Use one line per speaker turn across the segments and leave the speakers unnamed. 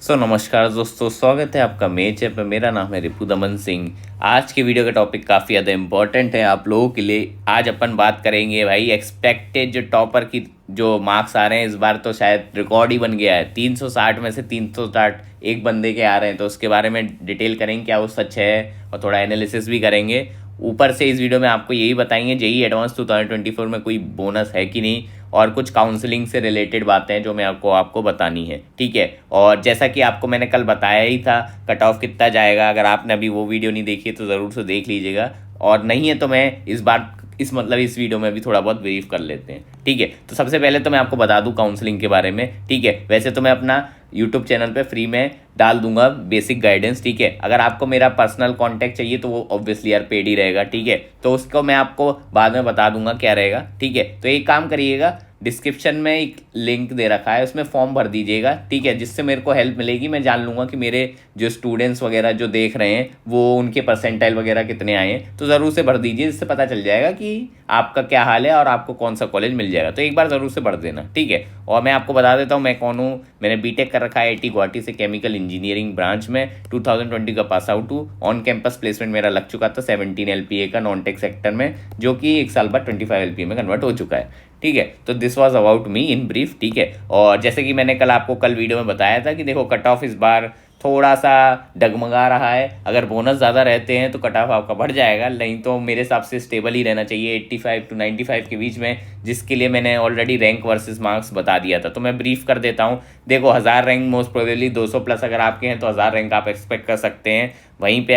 नमस्कार दोस्तों, स्वागत है आपका मेरे ऐप पे। मेरा नाम है रिपु दमन सिंह। आज के वीडियो का टॉपिक काफ़ी ज़्यादा इम्पोर्टेंट है आप लोगों के लिए। आज अपन बात करेंगे भाई एक्सपेक्टेड जो टॉपर की जो मार्क्स आ रहे हैं, इस बार तो शायद रिकॉर्ड ही बन गया है। 360 में से 360 एक बंदे के आ रहे हैं, तो उसके बारे में डिटेल करेंगे क्या वो सच है, और थोड़ा एनालिसिस भी करेंगे। ऊपर से इस वीडियो में आपको यही बताएंगे जेई एडवांस 2024 में कोई बोनस है कि नहीं, और कुछ काउंसलिंग से रिलेटेड बातें हैं जो मैं आपको बतानी है, ठीक है। और जैसा कि आपको मैंने कल बताया ही था कट ऑफ कितना जाएगा, अगर आपने अभी वो वीडियो नहीं देखी तो ज़रूर से देख लीजिएगा, और नहीं है तो मैं इस वीडियो में भी थोड़ा बहुत ब्रीफ कर लेते हैं, ठीक है। तो सबसे पहले तो मैं आपको बता दूं काउंसलिंग के बारे में, ठीक है। वैसे तो मैं अपना यूट्यूब चैनल पे फ्री में डाल दूंगा बेसिक गाइडेंस, ठीक है। अगर आपको मेरा पर्सनल कांटेक्ट चाहिए तो वो ऑब्वियसली यार पेड ही रहेगा, ठीक है। तो उसको मैं आपको बाद में बता दूंगा क्या रहेगा, ठीक है। तो एक काम करिएगा, डिस्क्रिप्शन में एक लिंक दे रखा है, उसमें फॉर्म भर दीजिएगा, ठीक है। जिससे मेरे को हेल्प मिलेगी, मैं जान लूँगा कि मेरे जो स्टूडेंट्स वगैरह जो देख रहे हैं वो उनके परसेंटाइल वगैरह कितने आए हैं। तो ज़रूर से भर दीजिए, जिससे पता चल जाएगा कि आपका क्या हाल है और आपको कौन सा कॉलेज मिल जाएगा। तो एक बार ज़रूर से भर देना, ठीक है। और मैं आपको बता देता हूँ मैं कौन हूँ। मैंने बीटेक कर रखा है IIT गुवाहाटी से, केमिकल इंजीनियरिंग ब्रांच में। 2020 का पास आउट हूँ। ऑन कैंपस प्लेसमेंट मेरा लग चुका था 17 LPA का नॉन टेक सेक्टर में, जो कि एक साल बाद 25 LPA में कन्वर्ट हो चुका है, ठीक है। तो this was about me in brief, ठीक है। और जैसे कि मैंने कल आपको वीडियो में बताया था कि देखो कट ऑफ इस बार थोड़ा सा डगमगा रहा है। अगर बोनस ज़्यादा रहते हैं तो कट ऑफ आपका बढ़ जाएगा, नहीं तो मेरे हिसाब से स्टेबल ही रहना चाहिए 85 to 95 के बीच में, जिसके लिए मैंने ऑलरेडी रैंक वर्सेस मार्क्स बता दिया था। तो मैं ब्रीफ कर देता हूँ। देखो 1000 रैंक मोस्ट प्रोबेबली 200 प्लस अगर आपके हैं तो 1000 रैंक आप एक्सपेक्ट कर सकते हैं। वहीं पे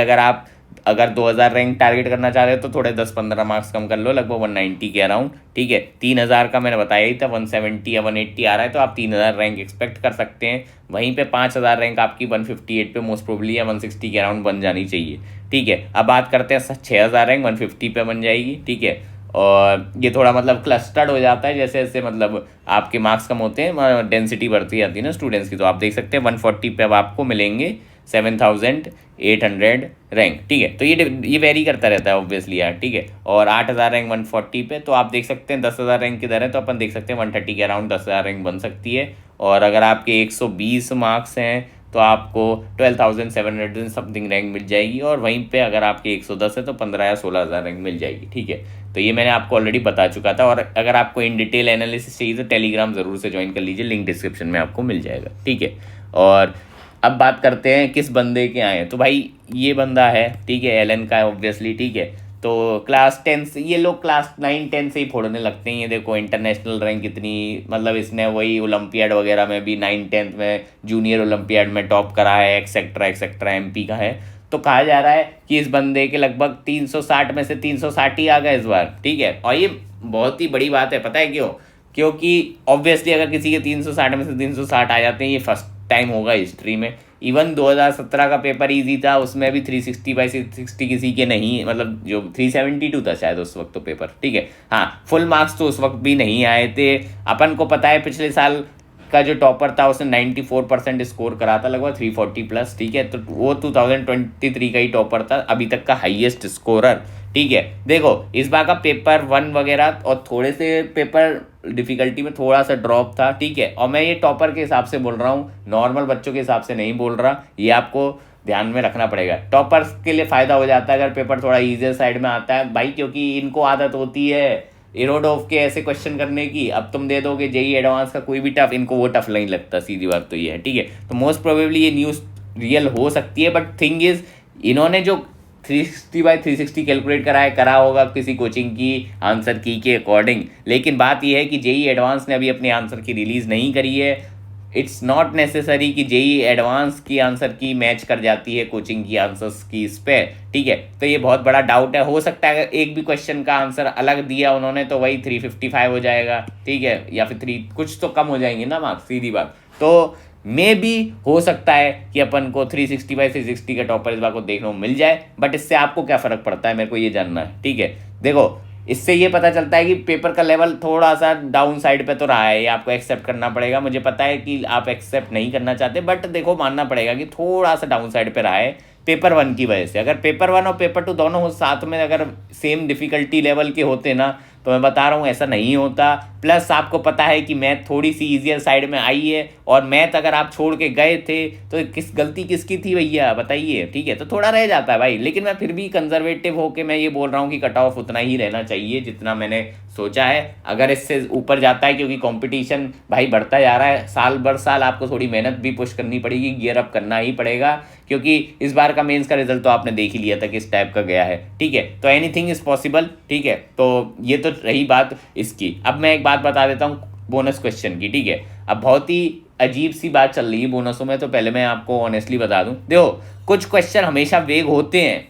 अगर 2000 रैंक टारगेट करना चाह रहे हो तो थोड़े 10-15 मार्क्स कम कर लो, लगभग 190 के अराउंड, ठीक है। 3000 का मैंने बताया ही था, 170 या 180 आ रहा है, तो आप 3000 रैंक एक्सपेक्ट कर सकते हैं। वहीं पे 5000 रैंक आपकी 158 पे मोस्ट प्रोबेबली या 160 के अराउंड बन जानी चाहिए, ठीक है। अब बात करते हैं 6000 रैंक 150 पे बन जाएगी, ठीक है। और ये थोड़ा मतलब क्लस्टर्ड हो जाता है, जैसे जैसे मतलब आपके मार्क्स कम होते हैं, डेंसिटी बढ़ती जाती है ना स्टूडेंट्स की। तो आप देख सकते हैं 140 पे अब आपको मिलेंगे 7800 रैंक, ठीक है। तो ये वेरी करता रहता है ऑब्वियसली यार, ठीक है। और 8000 रैंक 140 पे, तो आप देख सकते हैं 10,000 रैंक किधर है, तो अपन देख सकते हैं 130 के अराउंड 10,000 रैंक बन सकती है। और अगर आपके 120 मार्क्स हैं तो आपको 12,700 समथिंग रैंक मिल जाएगी। और वहीं पे अगर आपके 110 है तो 15 या 16,000 रैंक मिल जाएगी, ठीक है। तो ये मैंने आपको ऑलरेडी बता चुका था। और अगर आपको इन डिटेल एनालिसिस चाहिए तो टेलीग्राम ज़रूर से ज्वाइन कर लीजिए, लिंक डिस्क्रिप्शन में आपको मिल जाएगा, ठीक है। और अब बात करते हैं किस बंदे के आए। तो भाई ये बंदा है, ठीक है, एलन का है ऑब्वियसली, ठीक है। तो क्लास 10 से ये लोग क्लास 9-10 से ही फोड़ने लगते हैं। ये देखो इंटरनेशनल रैंक कितनी, मतलब इसने वही ओलंपियाड वगैरह में भी 9-10 में जूनियर ओलंपियाड में टॉप करा है, एक्सेट्रा एक्सेट्रा, MP का है। तो कहा जा रहा है कि इस बंदे के लगभग 360 में से 360 ही आ गए इस बार, ठीक है। और ये बहुत ही बड़ी बात है, पता है क्यों? क्योंकि ऑब्वियसली अगर किसी के 360 में से 360 आ जाते हैं, ये फर्स्ट टाइम होगा हिस्ट्री में। इवन 2017 का पेपर इजी था, उसमें भी 360/60 किसी के नहीं, मतलब जो 372 था शायद उस वक्त तो पेपर, ठीक है। हाँ, फुल मार्क्स तो उस वक्त भी नहीं आए थे। अपन को पता है पिछले साल का जो टॉपर था उसने 94% स्कोर करा था, लगभग 340 प्लस, ठीक है। तो वो 2023 का ही टॉपर था, अभी तक का हाईएस्ट स्कोरर, ठीक है। देखो इस बार का पेपर 1 वगैरह और थोड़े से पेपर डिफिकल्टी में थोड़ा सा ड्रॉप था, ठीक है। और मैं ये टॉपर के हिसाब से बोल रहा हूँ, नॉर्मल बच्चों के हिसाब से नहीं बोल रहा। ये आपको ध्यान में रखना पड़ेगा। टॉपर्स के लिए फ़ायदा हो जाता है अगर पेपर थोड़ा ईजियर साइड में आता है भाई, क्योंकि इनको आदत होती है इरोडोफ के ऐसे क्वेश्चन करने की। अब तुम दे दोगे जेई एडवांस का कोई भी टफ, इनको वो टफ नहीं लगता, सीधी बात तो ये है, ठीक है। तो मोस्ट प्रोबेबली ये न्यूज़ रियल हो सकती है, बट थिंग इज इन्होंने जो 360/360 कैलकुलेट करा होगा किसी कोचिंग की आंसर की के अकॉर्डिंग। लेकिन बात यह है कि जेई एडवांस ने अभी अपने आंसर की रिलीज़ नहीं करी है। इट्स नॉट नेसेसरी कि जेई एडवांस की आंसर की मैच कर जाती है कोचिंग की आंसर्स की इस पे, ठीक है। तो ये बहुत बड़ा डाउट है। हो सकता है अगर एक भी क्वेश्चन का आंसर अलग दिया उन्होंने तो वही 355 हो जाएगा, ठीक है, या फिर 3 कुछ तो कम हो जाएंगे ना मार्क्स, सीधी बात। तो मे भी हो सकता है कि अपन को 360/360 का टॉपर इस बार को देखने को मिल जाए, बट इससे आपको क्या फ़र्क पड़ता है, मेरे को ये जानना है, ठीक है। देखो इससे ये पता चलता है कि पेपर का लेवल थोड़ा सा डाउन साइड पे तो रहा है, ये आपको एक्सेप्ट करना पड़ेगा। मुझे पता है कि आप एक्सेप्ट नहीं करना चाहते, बट देखो मानना पड़ेगा कि थोड़ा सा डाउन साइड पे रहा है पेपर 1 की वजह से। अगर पेपर 1 और पेपर 2 दोनों साथ में अगर सेम डिफिकल्टी लेवल के होते ना, तो मैं बता रहा हूँ ऐसा नहीं होता। प्लस आपको पता है कि मैथ थोड़ी सी ईजियर साइड में आई है, और मैथ अगर आप छोड़ के गए थे तो गलती किसकी थी भैया बताइए, ठीक है। तो थोड़ा रह जाता है भाई, लेकिन मैं फिर भी कंजर्वेटिव होके मैं ये बोल रहा हूँ कि कट ऑफ उतना ही रहना चाहिए जितना मैंने सोचा है। अगर इससे ऊपर जाता है, क्योंकि कंपटीशन भाई बढ़ता जा रहा है, साल भर साल आपको थोड़ी मेहनत भी पुश करनी पड़ेगी, गियर अप करना ही पड़ेगा, क्योंकि इस बार का मेंस का रिजल्ट तो आपने देख ही लिया था किस टाइप का गया है, ठीक है। तो एनीथिंग इज पॉसिबल, ठीक है। तो ये तो रही बात इसकी। अब मैं एक बात बता देता हूँ बोनस क्वेश्चन की, ठीक है। अब बहुत ही अजीब सी बात चल रही है बोनसों में, तो पहले मैं आपको ऑनेस्टली बता दूं, देखो कुछ क्वेश्चन हमेशा वेग होते हैं,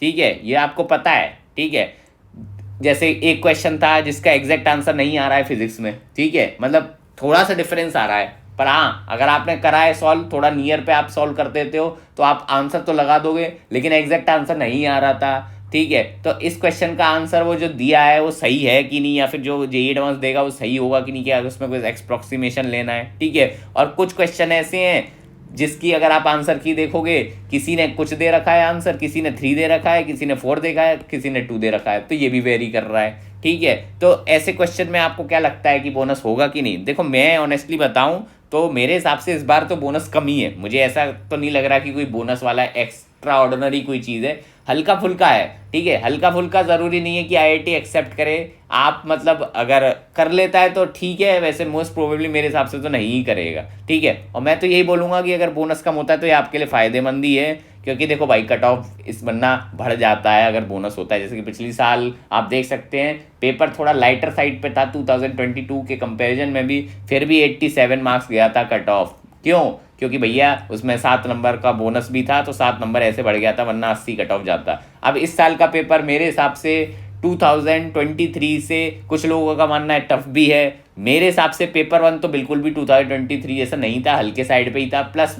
ठीक है, ये आपको पता है, ठीक है। जैसे एक क्वेश्चन था जिसका एग्जैक्ट आंसर नहीं आ रहा है फिजिक्स में, ठीक है, मतलब थोड़ा सा डिफरेंस आ रहा है, पर हाँ अगर आपने करा है सॉल्व, थोड़ा नियर पे आप सॉल्व कर देते हो तो आप आंसर तो लगा दोगे, लेकिन एग्जैक्ट आंसर नहीं आ रहा था, ठीक है। तो इस क्वेश्चन का आंसर वो जो दिया है वो सही है कि नहीं, या फिर जो जेईई एडवांस देगा वो सही होगा कि नहीं, क्या उसमें कोई एक्सप्रोक्सीमेशन लेना है, ठीक है। और कुछ क्वेश्चन ऐसे हैं जिसकी अगर आप आंसर की देखोगे, किसी ने कुछ दे रखा है आंसर, किसी ने 3 दे रखा है, किसी ने 4 देखा है, किसी ने 2 दे रखा है, तो ये भी वेरी कर रहा है, ठीक है। तो ऐसे क्वेश्चन में आपको क्या लगता है कि बोनस होगा कि नहीं? देखो मैं ऑनेस्टली बताऊं तो मेरे हिसाब से इस बार तो बोनस कम ही है, मुझे ऐसा तो नहीं लग रहा कि कोई बोनस वाला एक्स्ट्रा ऑर्डिनरी कोई चीज़ है, हल्का फुल्का है, ठीक है। हल्का फुल्का ज़रूरी नहीं है कि आईआईटी एक्सेप्ट करे, आप मतलब अगर कर लेता है तो ठीक है, वैसे मोस्ट प्रोबेबली मेरे हिसाब से तो नहीं ही करेगा, ठीक है। और मैं तो यही बोलूँगा कि अगर बोनस कम होता है तो ये आपके लिए फ़ायदेमंद ही है, क्योंकि देखो भाई कट ऑफ इस बनना बढ़ जाता है अगर बोनस होता है। जैसे कि पिछली साल आप देख सकते हैं पेपर थोड़ा लाइटर साइड पे था 2022 के कंपैरिजन में भी, फिर भी 87 मार्क्स गया था कट ऑफ। क्यों? क्योंकि भैया उसमें 7 नंबर का बोनस भी था, तो 7 नंबर ऐसे बढ़ गया था, वरना 80 कट ऑफ जाता। अब इस साल का पेपर मेरे हिसाब से 2023 से कुछ लोगों का मानना है टफ भी है, मेरे हिसाब से पेपर 1 तो बिल्कुल भी 2023 जैसा नहीं था, हल्के साइड पे ही था। प्लस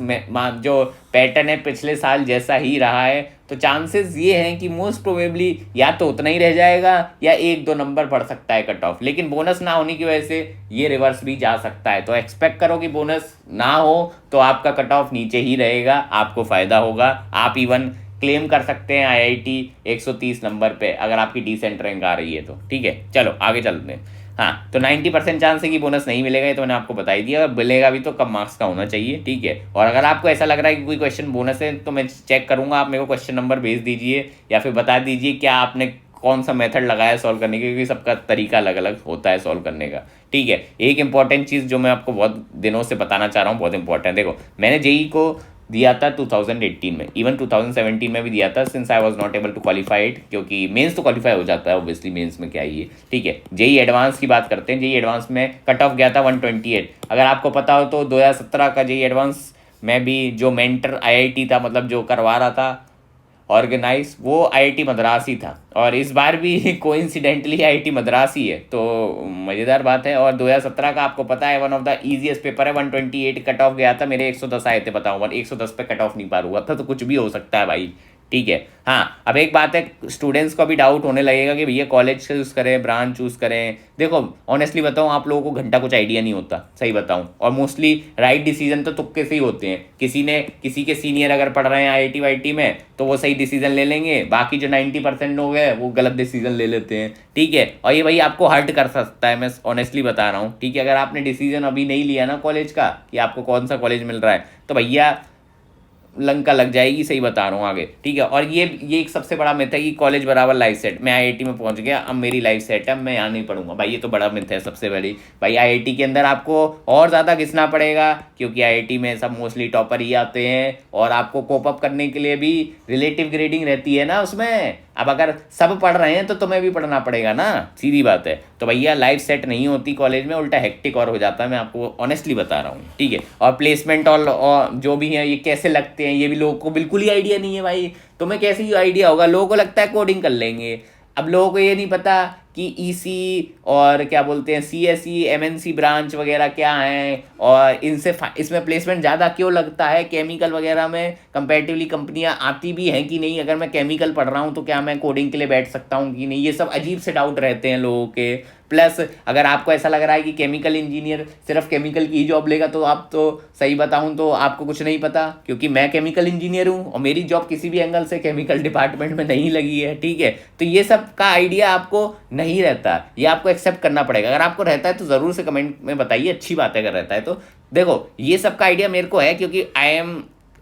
जो पैटर्न है पिछले साल जैसा ही रहा है, तो चांसेस ये हैं कि मोस्ट प्रोबेबली या तो उतना ही रह जाएगा या 1-2 नंबर बढ़ सकता है कट ऑफ, लेकिन बोनस ना होने की वजह से ये रिवर्स भी जा सकता है। तो एक्सपेक्ट करो कि बोनस ना हो तो आपका कट ऑफ नीचे ही रहेगा, आपको फ़ायदा होगा, आप इवन क्लेम कर सकते हैं आईआईटी 130 नंबर पे अगर आपकी डिसेंट रैंक आ रही है तो, ठीक है। चलो आगे चलते हैं। हाँ, तो 90% चांस है कि बोनस नहीं मिलेगा, ये तो मैंने आपको बता ही दिया। अगर मिलेगा भी तो कम मार्क्स का होना चाहिए, ठीक है। और अगर आपको ऐसा लग रहा है कि कोई क्वेश्चन बोनस है तो मैं चेक करूंगा, आप मेरे को क्वेश्चन नंबर भेज दीजिए या फिर बता दीजिए क्या आपने कौन सा मेथड लगाया सॉल्व करने के, क्योंकि सबका तरीका अलग अलग होता है सॉल्व करने का, ठीक है। एक इंपॉर्टेंट चीज़ जो मैं आपको बहुत दिनों से बताना चाह रहा हूँ, बहुत इंपॉर्टेंट, देखो मैंने जेईई को दिया था 2018 में, इवन 2017 में भी दिया था, since I was not able to qualify it, क्योंकि मेंस तो क्वालिफाई हो जाता है ऑब्वियसली, मेंस में क्या ही है, ठीक है। जेईई एडवांस की बात करते हैं, जेईई एडवांस में कट ऑफ गया था 128। अगर आपको पता हो तो 2017 का जेईई एडवांस में भी जो मेंटर आईआईटी था, मतलब जो करवा रहा था ऑर्गेनाइज, वो आईआईटी मद्रास ही था, और इस बार भी कोइंसिडेंटली आईआईटी मद्रास ही है, तो मज़ेदार बात है। और 2017 का आपको पता है one of the easiest paper है, 128 कट ऑफ गया था, मेरे 110 आए थे, बताओ 110 पे कट ऑफ नहीं पार हुआ था, तो कुछ भी हो सकता है भाई, ठीक है। हाँ, अब एक बात है, स्टूडेंट्स को भी डाउट होने लगेगा कि भैया कॉलेज चूज़ करें ब्रांच चूज़ करें। देखो ऑनेस्टली बताऊँ, आप लोगों को घंटा कुछ आइडिया नहीं होता, सही बताऊँ, और मोस्टली राइट डिसीजन तो तुक्के से ही होते हैं। किसी के सीनियर अगर पढ़ रहे हैं आईआईटी वाईटी में तो वो सही डिसीजन ले लेंगे, बाकी जो 90% लोग हैं वो गलत डिसीजन ले लेते हैं, ठीक है। और ये भाई आपको हर्ट कर सकता है, मैं ऑनेस्टली बता रहा हूँ, ठीक है। अगर आपने डिसीजन अभी नहीं लिया ना कॉलेज का कि आपको कौन सा कॉलेज मिल रहा है, तो भैया लंका लग जाएगी, सही बता रहा हूँ आगे, ठीक है। और ये एक सबसे बड़ा मिथ है कि कॉलेज बराबर लाइफ सेट, मैं आईआईटी में पहुंच गया अब मेरी लाइफ सेट है, मैं यहाँ नहीं पढ़ूंगा, भाई ये तो बड़ा मिथ है सबसे बड़ी। भाई आईआईटी के अंदर आपको और ज़्यादा घिसना पड़ेगा, क्योंकि आईआईटी में सब मोस्टली टॉपर ही आते हैं, और आपको कोप अप करने के लिए भी रिलेटिव ग्रेडिंग रहती है ना उसमें। अब अगर सब पढ़ रहे हैं तो तुम्हें भी पढ़ना पड़ेगा ना, सीधी बात है। तो भैया लाइफ सेट नहीं होती कॉलेज में, उल्टा हेक्टिक और हो जाता है, मैं आपको ऑनेस्टली बता रहा हूँ, ठीक है। और प्लेसमेंट और जो भी है ये कैसे लगते हैं, ये भी लोगों को बिल्कुल ही आइडिया नहीं है भाई। तुम्हें कैसे ही आइडिया होगा, लोगों को लगता है कोडिंग कर लेंगे, अब लोगों को ये नहीं पता कि ईसी और क्या बोलते हैं सीएसई एमएनसी ब्रांच वगैरह क्या हैं, और इसमें प्लेसमेंट ज़्यादा क्यों लगता है, केमिकल वगैरह में कंपैरेटिवली कंपनियां आती भी हैं कि नहीं, अगर मैं केमिकल पढ़ रहा हूँ तो क्या मैं कोडिंग के लिए बैठ सकता हूँ कि नहीं, ये सब अजीब से डाउट रहते हैं लोगों के। प्लस अगर आपको ऐसा लग रहा है कि केमिकल इंजीनियर सिर्फ केमिकल की ही जॉब लेगा, तो आप तो सही बताऊं तो आपको कुछ नहीं पता, क्योंकि मैं केमिकल इंजीनियर हूं और मेरी जॉब किसी भी एंगल से केमिकल डिपार्टमेंट में नहीं लगी है, ठीक है। तो ये सब का आइडिया आपको नहीं रहता, ये आपको एक्सेप्ट करना पड़ेगा। अगर आपको रहता है तो ज़रूर से कमेंट में बताइए, अच्छी बात है अगर रहता है तो। देखो ये सब का आइडिया मेरे को है क्योंकि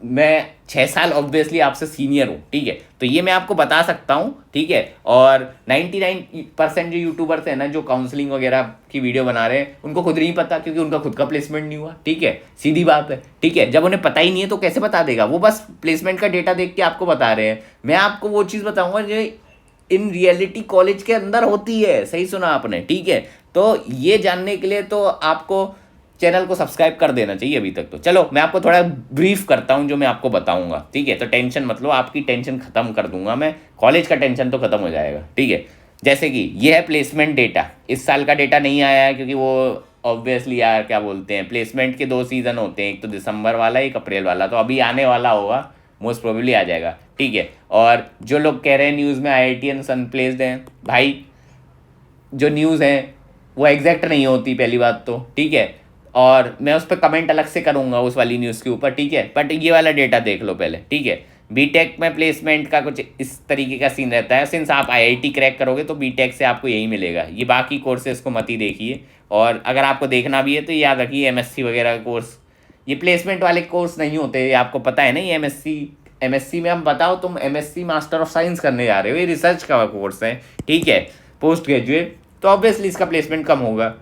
मैं 6 साल ऑब्वियसली आपसे सीनियर हूँ, ठीक है, तो ये मैं आपको बता सकता हूँ, ठीक है। और 99% जो यूट्यूबर्स हैं ना जो काउंसलिंग वगैरह की वीडियो बना रहे हैं, उनको खुद नहीं पता क्योंकि उनका खुद का प्लेसमेंट नहीं हुआ, ठीक है, सीधी बात है, ठीक है। जब उन्हें पता ही नहीं है तो कैसे बता देगा, वो बस प्लेसमेंट का डेटा देख के आपको बता रहे हैं। मैं आपको वो चीज़ बताऊंगा जो इन रियलिटी कॉलेज के अंदर होती है, सही सुना आपने, ठीक है। तो ये जानने के लिए तो आपको चैनल को सब्सक्राइब कर देना चाहिए अभी तक तो। चलो मैं आपको थोड़ा ब्रीफ करता हूँ जो मैं आपको बताऊंगा, ठीक है। तो टेंशन मतलब आपकी टेंशन खत्म कर दूंगा मैं, कॉलेज का टेंशन तो खत्म हो जाएगा, ठीक है। जैसे कि ये है प्लेसमेंट डेटा, इस साल का डेटा नहीं आया है क्योंकि वो ऑब्वियसली यार क्या बोलते हैं, प्लेसमेंट के 2 सीज़न होते हैं, एक तो दिसंबर वाला एक अप्रैल वाला, तो अभी आने वाला होगा, मोस्ट प्रोबेबली आ जाएगा, ठीक है। और जो लोग कह रहे हैं न्यूज़ में IITians अनप्लेस्ड हैं, भाई जो न्यूज़ है वो एग्जैक्ट नहीं होती पहली बात तो, ठीक है। और मैं उस पर कमेंट अलग से करूँगा उस वाली न्यूज़ के ऊपर, ठीक है। बट ये वाला डेटा देख लो पहले, ठीक है। बीटेक में प्लेसमेंट का कुछ इस तरीके का सीन रहता है, सिंस आप IIT क्रैक करोगे तो बीटेक से आपको यही मिलेगा, ये बाकी कोर्सेज को मत ही देखिए। और अगर आपको देखना भी है तो याद रखिए MSc वगैरह का कोर्स, ये प्लेसमेंट वाले कोर्स नहीं होते, ये आपको पता है ना। ये MSc में हम बताओ, तुम MSc मास्टर ऑफ साइंस करने जा रहे हो, ये रिसर्च का कोर्स है, ठीक है, पोस्ट ग्रेजुएट, तो ऑब्वियसली इसका प्लेसमेंट कम होगा।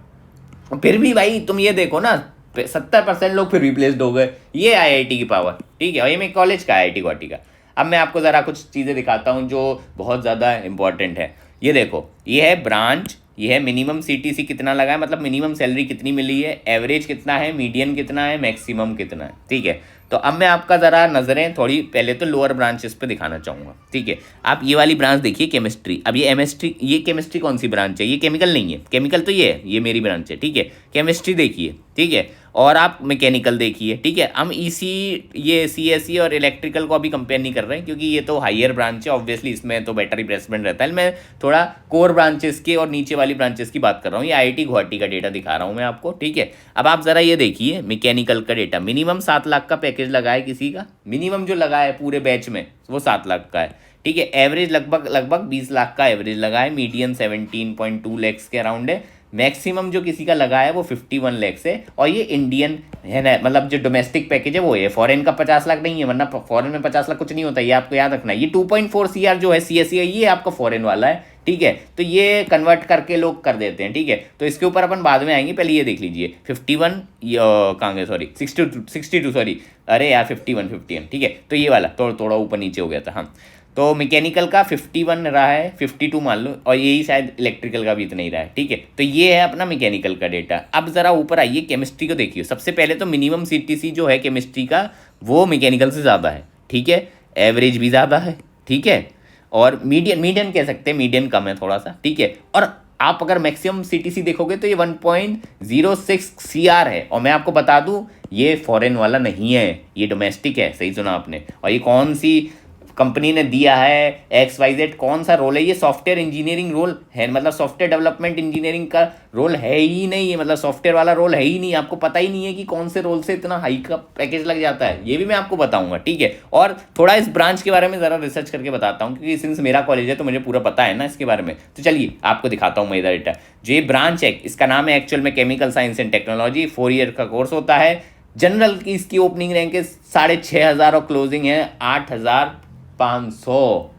फिर भी भाई तुम ये देखो ना, 70% लोग फिर भी प्लेस्ड हो गए, ये IIT की पावर, ठीक है। और ये मेरे कॉलेज का IIT गुवाहाटी का। अब मैं आपको ज़रा कुछ चीज़ें दिखाता हूँ जो बहुत ज़्यादा इंपॉर्टेंट है। ये देखो, ये है ब्रांच, ये है मिनिमम CTC कितना लगा है, मतलब मिनिमम सैलरी कितनी मिली है, एवरेज कितना है, मीडियन कितना है, मैक्सिमम कितना है, ठीक है। तो अब मैं आपका ज़रा नज़रें थोड़ी पहले तो लोअर ब्रांचेस पे दिखाना चाहूँगा, ठीक है। आप ये वाली ब्रांच देखिए केमिस्ट्री, अब ये केमिस्ट्री कौन सी ब्रांच है, ये केमिकल नहीं है, केमिकल तो ये मेरी ब्रांच है, ठीक है। केमिस्ट्री देखिए, ठीक है। और आप मैकेनिकल देखिए, ठीक है। हम ये CSE और इलेक्ट्रिकल को अभी कंपेयर नहीं कर रहे हैं क्योंकि ये तो हायर ब्रांच है, ऑब्वियसली इसमें तो बेटर रिप्लेसमेंट रहता है। मैं थोड़ा कोर ब्रांचेस के और नीचे वाली ब्रांचेस की बात कर रहा हूँ, ये IIT गुवाहाटी का डेटा दिखा रहा हूँ मैं आपको, ठीक है। अब आप ज़रा ये देखिए मैकेनिकल का डेटा, मिनिमम 7 लाख का पैकेज लगा है किसी का, मिनिमम जो लगा है पूरे बैच में वो 7 लाख का है, ठीक है। एवरेज लगभग 20 लाख का एवरेज लगा है, मीडियन 17.2 लैक्स के अराउंड है, मैक्सिमम जो किसी का लगा है वो 51 लैक्स है। और ये इंडियन है ना, मतलब जो डोमेस्टिक पैकेज है वो है, फॉरेन का 50 लाख नहीं है, वरना फॉरेन में 50 लाख कुछ नहीं होता, ये आपको याद रखना है। ये 2.4 CR जो है CSE है, ये आपका फॉरेन वाला है, ठीक है। तो ये कन्वर्ट करके लोग कर देते हैं, ठीक है। तो इसके ऊपर अपन बाद में आएंगे, पहले ये देख लीजिए 51 कहाँ गए, सॉरी 62 सॉरी, अरे यार 51, ठीक है। तो ये वाला थोड़ा ऊपर नीचे हो गया था, हाँ। तो मैकेनिकल का 51 रहा है, 52 मान लो, और यही शायद इलेक्ट्रिकल का भी इतना ही रहा है, ठीक है। तो ये है अपना मैकेनिकल का डेटा। अब ज़रा ऊपर आइए केमिस्ट्री को देखिए। सबसे पहले तो मिनिमम CTC जो है केमिस्ट्री का वो मैकेनिकल से ज़्यादा है, ठीक है। एवरेज भी ज़्यादा है, ठीक है। और मीडियन कह सकते हैं, मीडियन कम है थोड़ा सा, ठीक है। और आप अगर मैक्सिमम CTC देखोगे तो ये 1.06 CR है। और मैं आपको बता दूं ये फॉरेन वाला नहीं है, ये डोमेस्टिक है, सही सुना आपने। और ये कौन सी कंपनी ने दिया है, XYZ कौन सा रोल है, ये सॉफ्टवेयर इंजीनियरिंग रोल है, मतलब सॉफ्टवेयर डेवलपमेंट इंजीनियरिंग का रोल है ही नहीं है, मतलब सॉफ्टवेयर वाला रोल है ही नहीं। आपको पता ही नहीं है कि कौन से रोल से इतना हाई का पैकेज लग जाता है, ये भी मैं आपको बताऊंगा, ठीक है। और थोड़ा इस ब्रांच के बारे में ज़रा रिसर्च करके बताता हूँ क्योंकि सिंस मेरा कॉलेज है तो मुझे पूरा पता है ना इसके बारे में। तो चलिए आपको दिखाता हूँ मैं इधर डेटा। जो ये ब्रांच है इसका नाम है एक्चुअल में chemical science and technology, 4 year का कोर्स होता है। जनरल की इसकी ओपनिंग रैंक है 6,500 और क्लोजिंग है 8,500।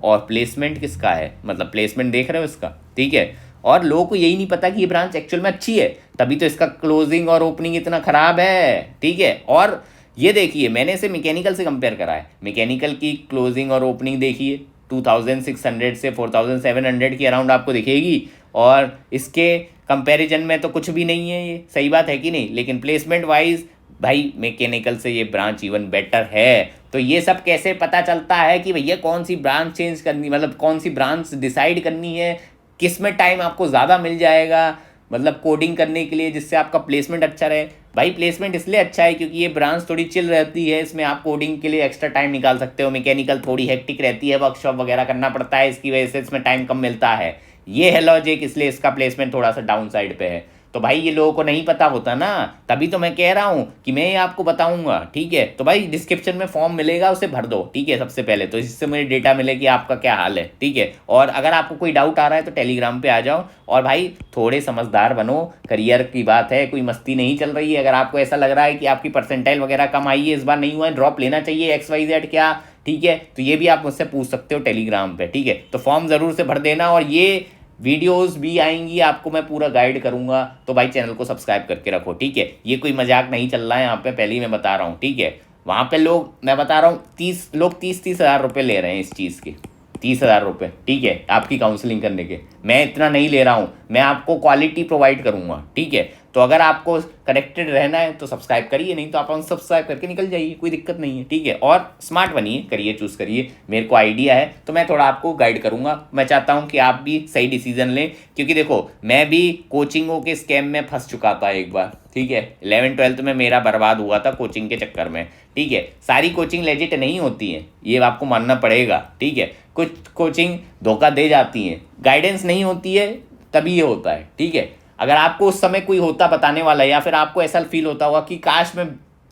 और प्लेसमेंट किसका है, मतलब प्लेसमेंट देख रहे हो इसका, ठीक है। और लोगों को यही नहीं पता कि ये ब्रांच एक्चुअल में अच्छी है, तभी तो इसका क्लोजिंग और ओपनिंग इतना खराब है, ठीक है। और ये देखिए मैंने इसे मैकेनिकल से कंपेयर करा है, मैकेनिकल की क्लोजिंग और ओपनिंग देखिए 2,600 से 4,700 की अराउंड आपको दिखेगी। और इसके कंपैरिजन में तो कुछ भी नहीं है, ये सही बात है कि नहीं। लेकिन प्लेसमेंट वाइज भाई मैकेनिकल से ये ब्रांच इवन बेटर है। तो ये सब कैसे पता चलता है कि भैया कौन सी ब्रांच चेंज करनी, मतलब कौन सी ब्रांच डिसाइड करनी है, किस में टाइम आपको ज़्यादा मिल जाएगा, मतलब कोडिंग करने के लिए, जिससे आपका प्लेसमेंट अच्छा रहे। भाई प्लेसमेंट इसलिए अच्छा है क्योंकि ये ब्रांच थोड़ी चिल रहती है, इसमें आप कोडिंग के लिए एक्स्ट्रा टाइम निकाल सकते हो। मैकेनिकल थोड़ी हेक्टिक रहती है, वर्कशॉप वगैरह करना पड़ता है, इसकी वजह से इसमें टाइम कम मिलता है। ये है लॉजिक, इसलिए इसका प्लेसमेंट थोड़ा सा डाउन साइड पे है। तो भाई ये लोगों को नहीं पता होता ना, तभी तो मैं कह रहा हूँ कि मैं ये आपको बताऊंगा, ठीक है। तो भाई डिस्क्रिप्शन में फॉर्म मिलेगा, उसे भर दो, ठीक है, सबसे पहले तो इससे मुझे डेटा मिले कि आपका क्या हाल है, ठीक है। और अगर आपको कोई डाउट आ रहा है तो टेलीग्राम पे आ जाओ, और भाई थोड़े समझदार बनो, करियर की बात है, कोई मस्ती नहीं चल रही है। अगर आपको ऐसा लग रहा है कि आपकी परसेंटाइल वगैरह कम आई है, इस बार नहीं हुआ है, ड्रॉप लेना चाहिए XYZ क्या, ठीक है, तो ये भी आप मुझसे पूछ सकते हो टेलीग्राम पे, ठीक है। तो फॉर्म ज़रूर से भर देना, और ये वीडियोस भी आएंगी, आपको मैं पूरा गाइड करूंगा, तो भाई चैनल को सब्सक्राइब करके रखो, ठीक है। ये कोई मजाक नहीं चल रहा है यहाँ पे, पहले ही मैं बता रहा हूँ, ठीक है। वहाँ पे लोग, मैं बता रहा हूँ, 30 हज़ार रुपये ले रहे हैं इस चीज़ के, 30 हज़ार रुपये, ठीक है, आपकी काउंसलिंग करने के। मैं इतना नहीं ले रहा हूँ, मैं आपको क्वालिटी प्रोवाइड करूँगा, ठीक है। तो अगर आपको कनेक्टेड रहना है तो सब्सक्राइब करिए, नहीं तो आप अनसब्सक्राइब करके निकल जाइए, कोई दिक्कत नहीं है, ठीक है। और स्मार्ट बनिए, करिए, चूज़ करिए। मेरे को आइडिया है तो मैं थोड़ा आपको गाइड करूँगा। मैं चाहता हूँ कि आप भी सही डिसीजन लें, क्योंकि देखो मैं भी कोचिंगों के स्कैम में फंस चुका था एक बार, ठीक है। 11वीं 12वीं में मेरा बर्बाद हुआ था कोचिंग के चक्कर में, ठीक है। सारी कोचिंग लेजिट नहीं होती हैं, ये आपको मानना पड़ेगा, ठीक है। कुछ कोचिंग धोखा दे जाती हैं, गाइडेंस नहीं होती है, तभी ये होता है, ठीक है। अगर आपको उस समय कोई होता बताने वाला, या फिर आपको ऐसा फील होता होगा कि काश मैं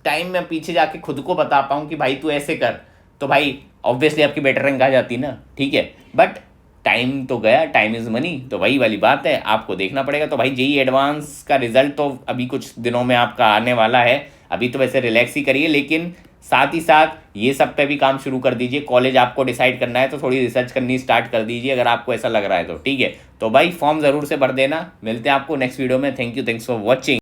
टाइम में पीछे जाके खुद को बता पाऊँ कि भाई तू ऐसे कर, तो भाई ऑब्वियसली आपकी बेटर रैंक आ जाती ना, ठीक है। बट टाइम तो गया, टाइम इज़ मनी, तो वही वाली बात है, आपको देखना पड़ेगा। तो भाई JEE एडवांस का रिजल्ट तो अभी कुछ दिनों में आपका आने वाला है, अभी तो वैसे रिलैक्स ही करिए, लेकिन साथ ही साथ ये सब पे भी काम शुरू कर दीजिए। कॉलेज आपको डिसाइड करना है तो थोड़ी रिसर्च करनी स्टार्ट कर दीजिए, अगर आपको ऐसा लग रहा है तो, ठीक है। तो भाई फॉर्म ज़रूर से भर देना, मिलते हैं आपको नेक्स्ट वीडियो में। Thank you, thanks for watching.